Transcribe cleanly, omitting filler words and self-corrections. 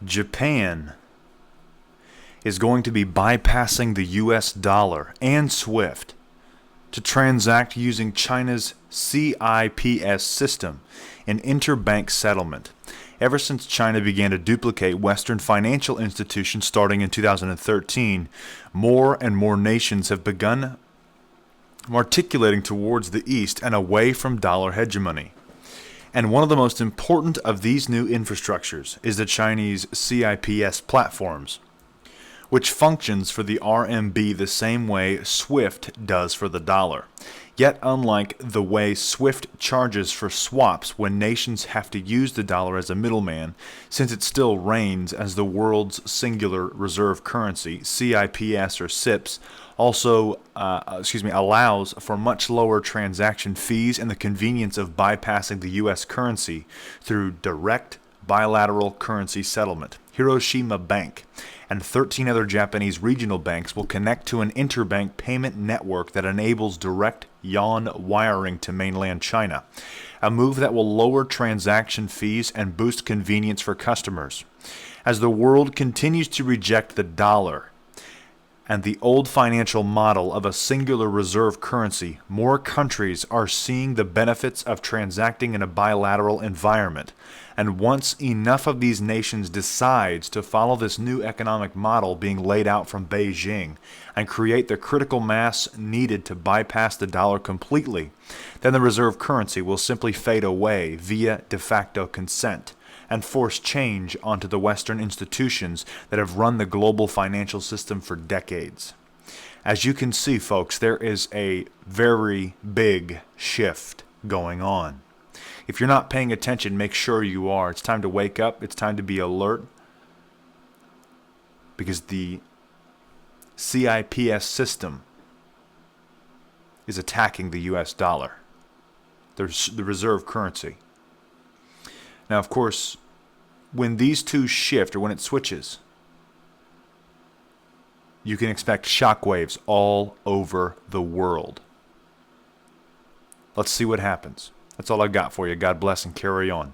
Japan is going to be bypassing the US dollar and SWIFT to transact using China's CIPS system, an interbank settlement. Ever since China began to duplicate Western financial institutions starting in 2013, more and more nations have begun articulating towards the East and away from dollar hegemony. And one of the most important of these new infrastructures is the Chinese CIPS platforms, which functions for the RMB the same way SWIFT does for the dollar. Yet unlike the way SWIFT charges for swaps when nations have to use the dollar as a middleman, since it still reigns as the world's singular reserve currency, CIPS or CIPS also allows for much lower transaction fees and the convenience of bypassing the US currency through direct bilateral currency settlement. Hiroshima Bank and 13 other Japanese regional banks will connect to an interbank payment network that enables direct yuan wiring to mainland China, a move that will lower transaction fees and boost convenience for customers. As the world continues to reject the dollar and the old financial model of a singular reserve currency, more countries are seeing the benefits of transacting in a bilateral environment. And once enough of these nations decides to follow this new economic model being laid out from Beijing and create the critical mass needed to bypass the dollar completely, then the reserve currency will simply fade away via de facto consent and force change onto the Western institutions that have run the global financial system for decades. As you can see, folks, there is a very big shift going on. If you're not paying attention, make sure you are. It's time to wake up. It's time to be alert, because the CIPS system is attacking the US dollar, the reserve currency. Now, of course, when these two shift, or when it switches, you can expect shockwaves all over the world. Let's see what happens. That's all I've got for you. God bless and carry on.